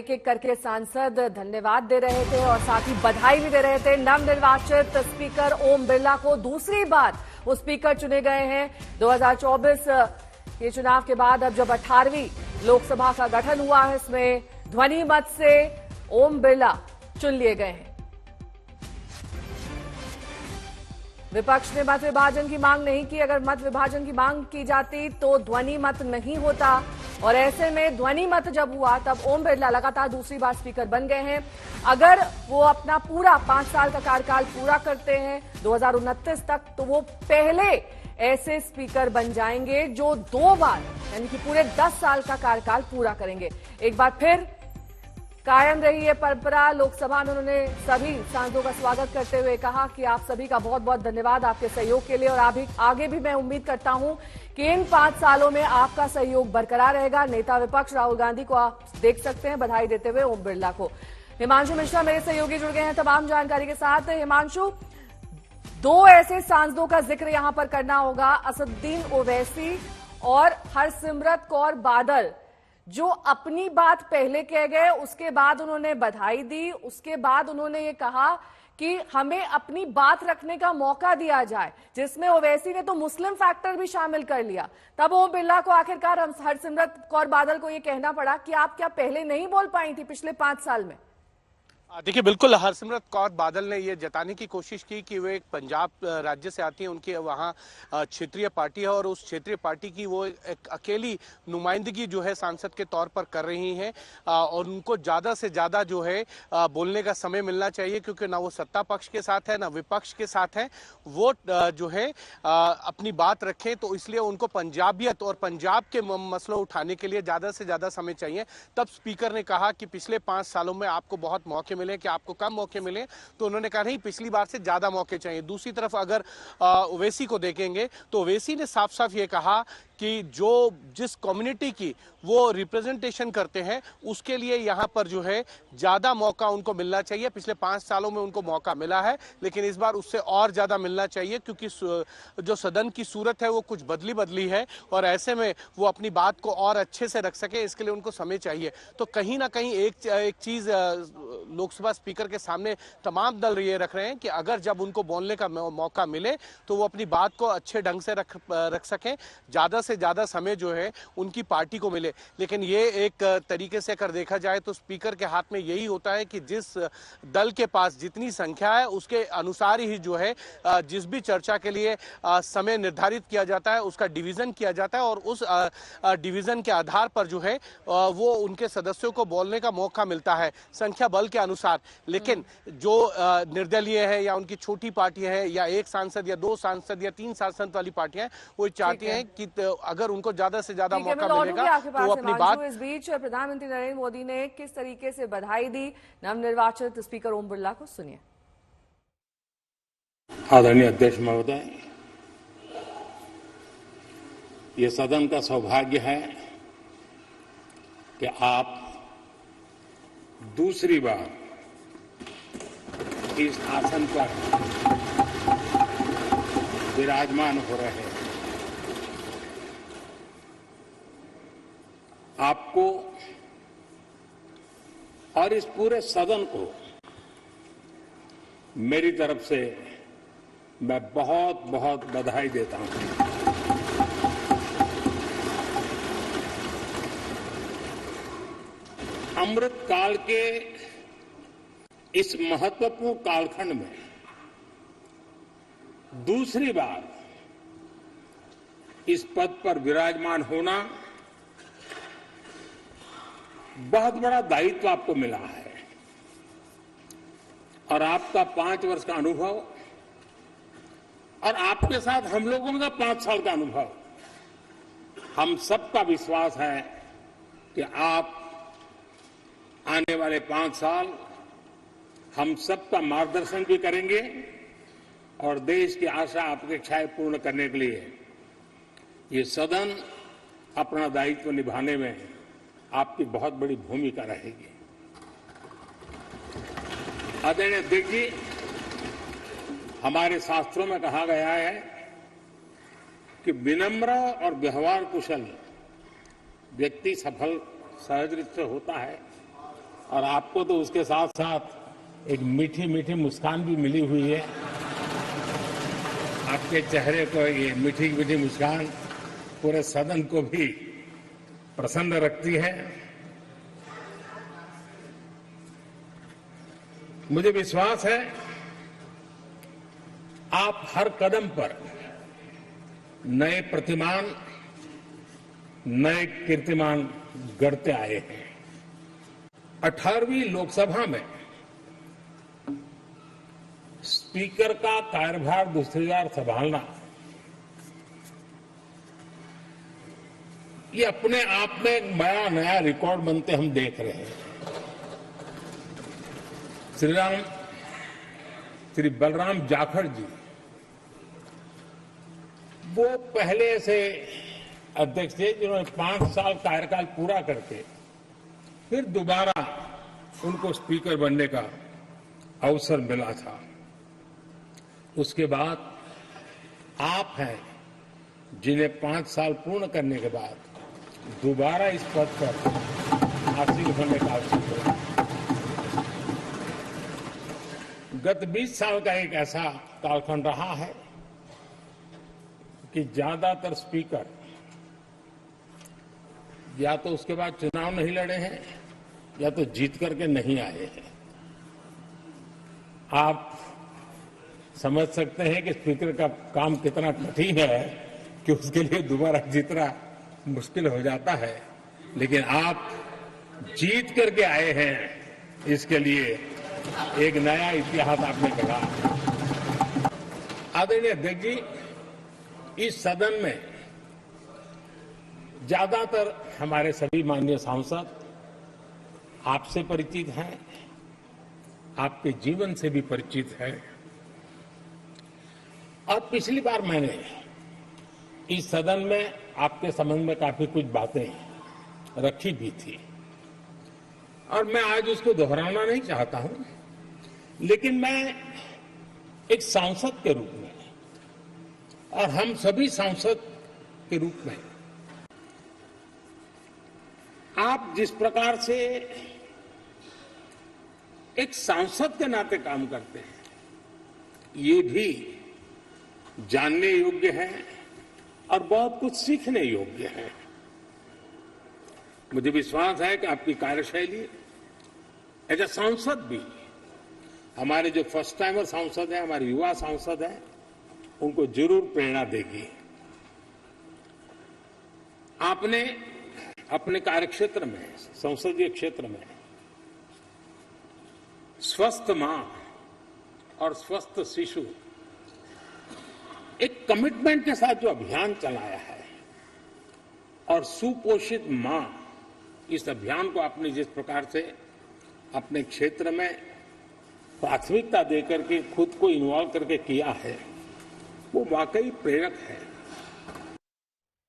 एक एक करके सांसद धन्यवाद दे रहे थे और साथ ही बधाई भी दे रहे थे। नवनिर्वाचित स्पीकर ओम बिरला को दूसरी बार वो स्पीकर चुने गए हैं। 2024 के चुनाव के बाद अब जब 18वीं लोकसभा का गठन हुआ है, इसमें ध्वनि मत से ओम बिरला चुन लिए गए हैं। विपक्ष ने मत विभाजन की मांग नहीं की। अगर मत विभाजन की मांग की जाती तो ध्वनि मत नहीं होता, और ऐसे में ध्वनि मत जब हुआ तब ओम बिरला लगातार दूसरी बार स्पीकर बन गए हैं। अगर वो अपना पूरा 5 साल का कार्यकाल पूरा करते हैं 2029 तक, तो वो पहले ऐसे स्पीकर बन जाएंगे जो 2 बार यानी कि पूरे 10 साल का कार्यकाल पूरा करेंगे। एक बार फिर कायम रही है परंपरा। लोकसभा में उन्होंने सभी सांसदों का स्वागत करते हुए कहा कि आप सभी का बहुत बहुत धन्यवाद आपके सहयोग के लिए, और आगे भी मैं उम्मीद करता हूं कि इन 5 सालों में आपका सहयोग बरकरार रहेगा। नेता विपक्ष राहुल गांधी को आप देख सकते हैं बधाई देते हुए ओम बिरला को। हिमांशु मिश्रा मेरे सहयोगी जुड़ गए हैं तमाम जानकारी के साथ। हिमांशु, 2 ऐसे सांसदों का जिक्र यहां पर करना होगा, असदुद्दीन ओवैसी और हरसिमरत कौर बादल, जो अपनी बात पहले कह गए, उसके बाद उन्होंने बधाई दी, उसके बाद उन्होंने ये कहा कि हमें अपनी बात रखने का मौका दिया जाए, जिसमें ओवैसी ने तो मुस्लिम फैक्टर भी शामिल कर लिया। तब ओम बिरला को आखिरकार हरसिमरत कौर बादल को ये कहना पड़ा कि आप क्या पहले नहीं बोल पाई थी पिछले 5 साल में? देखिए, बिल्कुल हरसिमरत कौर बादल ने ये जताने की कोशिश की कि वो एक पंजाब राज्य से आती हैं, उनकी वहाँ क्षेत्रीय पार्टी है और उस क्षेत्रीय पार्टी की वो एक अकेली नुमाइंदगी जो है सांसद के तौर पर कर रही हैं, और उनको ज़्यादा से ज़्यादा जो है बोलने का समय मिलना चाहिए, क्योंकि ना वो सत्ता पक्ष के साथ है ना विपक्ष के साथ है। वो जो है अपनी बात रखें, तो इसलिए उनको पंजाबियत और पंजाब के मसलों उठाने के लिए ज़्यादा से ज़्यादा समय चाहिए। तब स्पीकर ने कहा कि पिछले 5 सालों में आपको बहुत मौके मिले, कि आपको कम मौके मिले, तो उन्होंने कहा नहीं, पिछली बार से ज्यादा मौके चाहिए। दूसरी तरफ अगर ओवैसी को देखेंगे तो ओवैसी ने साफ साफ ये कहा कि जो जिस कम्युनिटी की वो रिप्रेजेंटेशन करते हैं उसके लिए यहाँ पर जो है ज्यादा मौका उनको मिलना चाहिए। पिछले 5 सालों में उनको मौका मिला है, लेकिन इस बार उससे और ज्यादा मिलना चाहिए, क्योंकि जो सदन की सूरत है वो कुछ बदली है, और ऐसे में वो अपनी बात को और अच्छे से रख सके, इसके लिए उनको समय चाहिए। तो कहीं ना कहीं एक चीज लोकसभा स्पीकर के सामने तमाम दल ये रख रहे हैं कि अगर जब उनको बोलने का मौका मिले तो वो अपनी बात को अच्छे ढंग से रख सकें, ज्यादा से ज्यादा समय जो है उनकी पार्टी को मिले। लेकिन ये एक तरीके से अगर देखा जाए तो स्पीकर के हाथ में यही होता है कि जिस दल के पास जितनी संख्या है उसके अनुसार ही जो है जिस भी चर्चा के लिए समय निर्धारित किया जाता है उसका डिवीजन किया जाता है, और उस डिवीजन के आधार पर जो है वो उनके सदस्यों को बोलने का मौका मिलता है संख्या बल के अनुसार। लेकिन जो निर्दलीय है या उनकी छोटी पार्टियां हैं या 1 सांसद या 2 सांसद या 3 सांसद वाली पार्टियां, वो चाहती हैं कि अगर उनको ज्यादा से ज्यादा मौका मिलेगा तो अपनी बात। इस बीच प्रधानमंत्री नरेंद्र मोदी ने किस तरीके से बधाई दी नवनिर्वाचित स्पीकर ओम बिरला को, सुनिए। आदरणीय अध्यक्ष महोदय, ये सदन का सौभाग्य है कि आप दूसरी बार इस आसन पर विराजमान हो रहे हैं। आपको और इस पूरे सदन को मेरी तरफ से मैं बहुत बहुत बधाई देता हूं। अमृत काल के इस महत्वपूर्ण कालखंड में दूसरी बार इस पद पर विराजमान होना बहुत बड़ा दायित्व आपको मिला है, और आपका 5 वर्ष का अनुभव और आपके साथ हम लोगों का 5 साल का अनुभव, हम सबका विश्वास है कि आप आने वाले 5 साल हम सबका मार्गदर्शन भी करेंगे और देश की आशा अपेक्षाएं पूर्ण करने के लिए ये सदन अपना दायित्व निभाने में आपकी बहुत बड़ी भूमिका रहेगी। आदरणीय अध्यक्ष जी, हमारे शास्त्रों में कहा गया है कि विनम्र और व्यवहार कुशल व्यक्ति सफल सहज रूप से होता है, और आपको तो उसके साथ साथ एक मीठी मीठी मुस्कान भी मिली हुई है। आपके चेहरे को ये मीठी मीठी मुस्कान पूरे सदन को भी प्रसन्न रखती है। मुझे विश्वास है आप हर कदम पर नए प्रतिमान, नए कीर्तिमान गढ़ते आए हैं। 18वीं लोकसभा में स्पीकर का कार्यभार दूसरी बार संभालना ये अपने आप में एक बड़ा नया रिकॉर्ड बनते हम देख रहे हैं। श्री बलराम जाखड़ जी वो पहले से अध्यक्ष थे जिन्होंने 5 साल कार्यकाल पूरा करके फिर दोबारा उनको स्पीकर बनने का अवसर मिला था। उसके बाद आप हैं जिन्हें 5 साल पूर्ण करने के बाद दोबारा इस पद पर आसीन होने का अवसर मिला। गत 20 साल का एक ऐसा कालखंड रहा है कि ज्यादातर स्पीकर या तो उसके बाद चुनाव नहीं लड़े हैं या तो जीत करके नहीं आए हैं। आप समझ सकते हैं कि स्पीकर का काम कितना कठिन है कि उसके लिए दोबारा जीतना मुश्किल हो जाता है, लेकिन आप जीत करके आए हैं, इसके लिए एक नया इतिहास आपने गढ़ा। आदरणीय अध्यक्ष जी, इस सदन में ज्यादातर हमारे सभी माननीय सांसद आपसे परिचित हैं, आपके जीवन से भी परिचित हैं। और पिछली बार मैंने इस सदन में आपके संबंध में काफी कुछ बातें रखी भी थी और मैं आज उसको दोहराना नहीं चाहता हूं, लेकिन मैं एक सांसद के रूप में और हम सभी सांसद के रूप में आप जिस प्रकार से एक सांसद के नाते काम करते हैं, ये भी जानने योग्य है और बहुत कुछ सीखने योग्य है। मुझे विश्वास है कि आपकी कार्यशैली एज ए सांसद भी हमारे जो फर्स्ट टाइमर सांसद हैं, हमारे युवा सांसद हैं, उनको जरूर प्रेरणा देगी। आपने अपने कार्यक्षेत्र में, संसदीय क्षेत्र में स्वस्थ मां और स्वस्थ शिशु एक कमिटमेंट के साथ जो अभियान चलाया है और सुपोषित मां, इस अभियान को आपने जिस प्रकार से अपने क्षेत्र में प्राथमिकता देकर के खुद को इन्वॉल्व करके किया है, वो वाकई प्रेरक है।